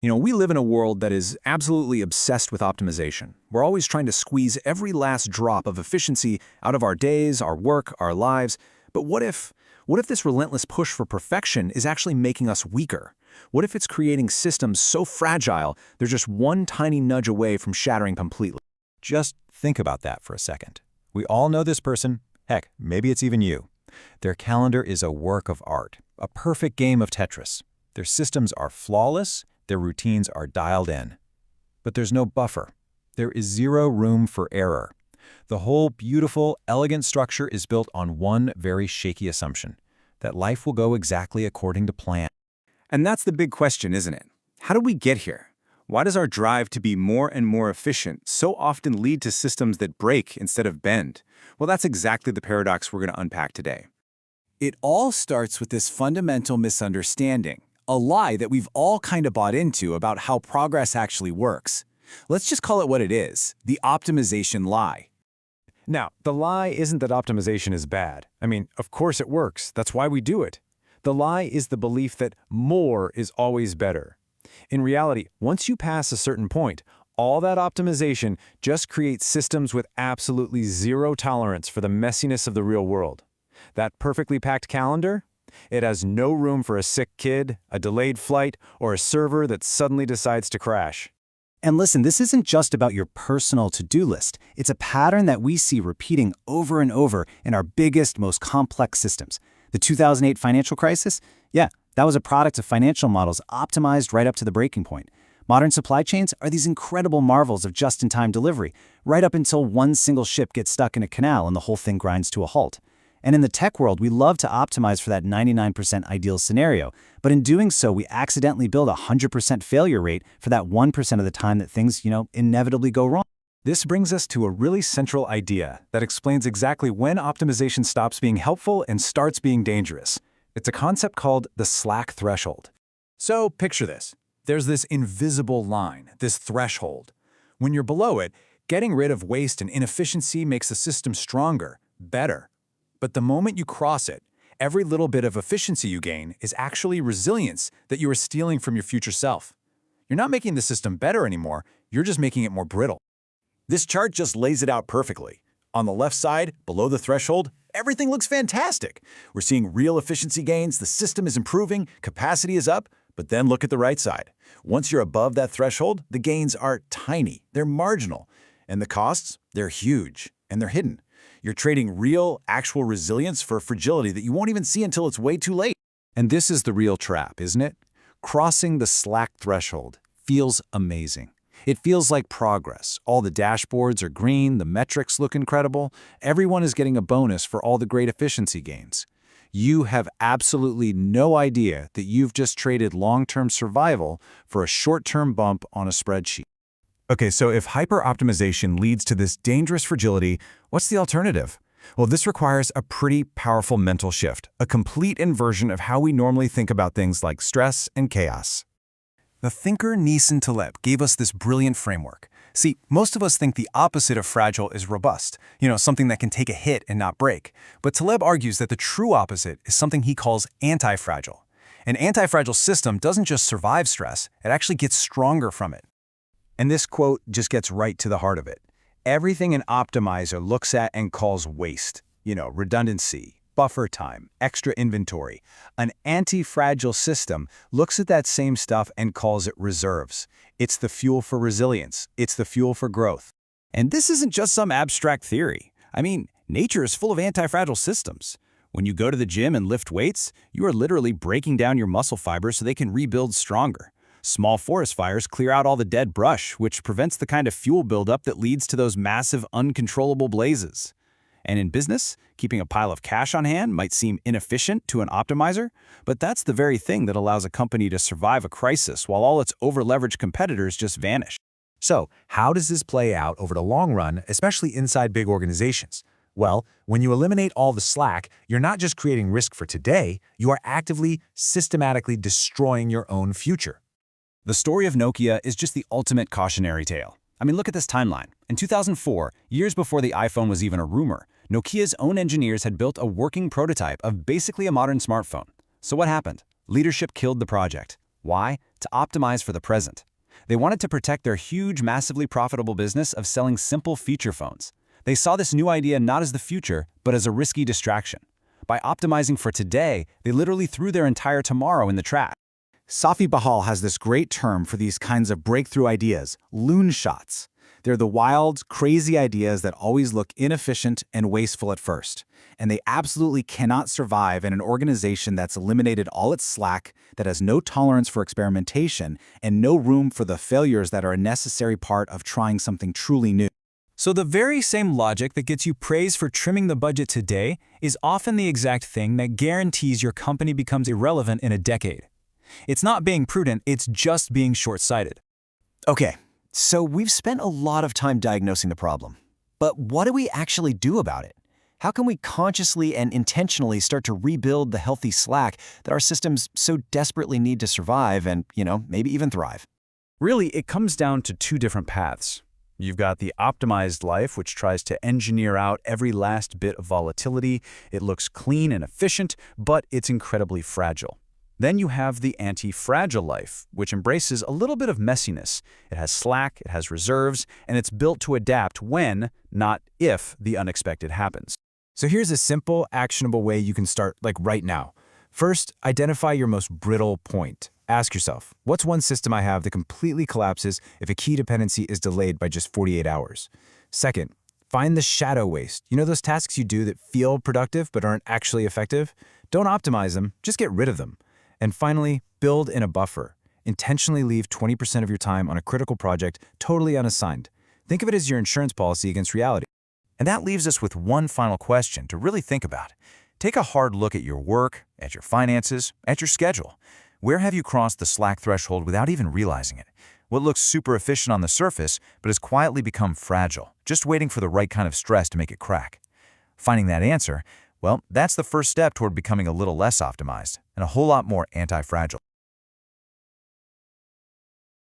We live in a world that is absolutely obsessed with optimization. We're always trying to squeeze every last drop of efficiency out of our days, our work, our lives. But what if this relentless push for perfection is actually making us weaker? What if it's creating systems so fragile they're just one tiny nudge away from shattering completely? Just think about that for a second. We all know this person. Heck, maybe it's even you. Their calendar is a work of art, a perfect game of Tetris. Their systems are flawless, their routines are dialed in. But there's no buffer. There is zero room for error. The whole beautiful, elegant structure is built on one very shaky assumption, that life will go exactly according to plan. And that's the big question, isn't it? How do we get here? Why does our drive to be more and more efficient so often lead to systems that break instead of bend? Well, that's exactly the paradox we're going to unpack today. It all starts with this fundamental misunderstanding, a lie that we've all kind of bought into about how progress actually works. Let's just call it what it is, the optimization lie. Now, the lie isn't that optimization is bad. I mean, of course it works. That's why we do it. The lie is the belief that more is always better. In reality, once you pass a certain point, all that optimization just creates systems with absolutely zero tolerance for the messiness of the real world. That perfectly packed calendar? It has no room for a sick kid, a delayed flight, or a server that suddenly decides to crash. And listen, this isn't just about your personal to-do list. It's a pattern that we see repeating over and over in our biggest, most complex systems. The 2008 financial crisis? Yeah, that was a product of financial models optimized right up to the breaking point. Modern supply chains are these incredible marvels of just-in-time delivery, right up until one single ship gets stuck in a canal and the whole thing grinds to a halt. And in the tech world, we love to optimize for that 99% ideal scenario, but in doing so, we accidentally build a 100% failure rate for that 1% of the time that things, inevitably go wrong. This brings us to a really central idea that explains exactly when optimization stops being helpful and starts being dangerous. It's a concept called the slack threshold. So picture this. There's this invisible line, this threshold. When you're below it, getting rid of waste and inefficiency makes the system stronger, better. But the moment you cross it, every little bit of efficiency you gain is actually resilience that you are stealing from your future self. You're not making the system better anymore, you're just making it more brittle. This chart just lays it out perfectly. On the left side, below the threshold, everything looks fantastic. We're seeing real efficiency gains, the system is improving, capacity is up, but then look at the right side. Once you're above that threshold, the gains are tiny, they're marginal, and the costs, they're huge, and they're hidden. You're trading real, actual resilience for fragility that you won't even see until it's way too late. And this is the real trap, isn't it? Crossing the slack threshold feels amazing. It feels like progress. All the dashboards are green, the metrics look incredible, everyone is getting a bonus for all the great efficiency gains. You have absolutely no idea that you've just traded long-term survival for a short-term bump on a spreadsheet. Okay, so if hyper-optimization leads to this dangerous fragility, what's the alternative? Well, this requires a pretty powerful mental shift, a complete inversion of how we normally think about things like stress and chaos. The thinker Nassim Taleb gave us this brilliant framework. See, most of us think the opposite of fragile is robust, something that can take a hit and not break. But Taleb argues that the true opposite is something he calls anti-fragile. An anti-fragile system doesn't just survive stress, it actually gets stronger from it. And this quote just gets right to the heart of it. Everything an optimizer looks at and calls waste, redundancy, buffer time, extra inventory. An anti-fragile system looks at that same stuff and calls it reserves. It's the fuel for resilience. It's the fuel for growth. And this isn't just some abstract theory. I mean, nature is full of anti-fragile systems. When you go to the gym and lift weights, you are literally breaking down your muscle fibers so they can rebuild stronger. Small forest fires clear out all the dead brush, which prevents the kind of fuel buildup that leads to those massive, uncontrollable blazes. And in business, keeping a pile of cash on hand might seem inefficient to an optimizer, but that's the very thing that allows a company to survive a crisis while all its over-leveraged competitors just vanish. So, how does this play out over the long run, especially inside big organizations? Well, when you eliminate all the slack, you're not just creating risk for today, you are actively, systematically destroying your own future. The story of Nokia is just the ultimate cautionary tale. I mean, look at this timeline. In 2004, years before the iPhone was even a rumor, Nokia's own engineers had built a working prototype of basically a modern smartphone. So what happened? Leadership killed the project. Why? to optimize for the present. They wanted to protect their huge, massively profitable business of selling simple feature phones. They saw this new idea not as the future, but as a risky distraction. By optimizing for today, they literally threw their entire tomorrow in the trash. Safi Bahal has this great term for these kinds of breakthrough ideas, loon shots. They're the wild, crazy ideas that always look inefficient and wasteful at first. And they absolutely cannot survive in an organization that's eliminated all its slack, that has no tolerance for experimentation, and no room for the failures that are a necessary part of trying something truly new. So the very same logic that gets you praise for trimming the budget today is often the exact thing that guarantees your company becomes irrelevant in a decade. It's not being prudent, it's just being short-sighted. Okay, so we've spent a lot of time diagnosing the problem. But what do we actually do about it? How can we consciously and intentionally start to rebuild the healthy slack that our systems so desperately need to survive and, maybe even thrive? Really, it comes down to two different paths. You've got the optimized life, which tries to engineer out every last bit of volatility. It looks clean and efficient, but it's incredibly fragile. Then you have the anti-fragile life, which embraces a little bit of messiness. It has slack, it has reserves, and it's built to adapt when, not if, the unexpected happens. So here's a simple, actionable way you can start, right now. First, identify your most brittle point. Ask yourself, what's one system I have that completely collapses if a key dependency is delayed by just 48 hours? Second, find the shadow waste. You know those tasks you do that feel productive but aren't actually effective? Don't optimize them, just get rid of them. And finally, build in a buffer. Intentionally leave 20% of your time on a critical project totally unassigned. Think of it as your insurance policy against reality. And that leaves us with one final question to really think about. Take a hard look at your work, at your finances, at your schedule. Where have you crossed the slack threshold without even realizing it? What looks super efficient on the surface, but has quietly become fragile, just waiting for the right kind of stress to make it crack? Finding that answer, well, that's the first step toward becoming a little less optimized and a whole lot more anti-fragile.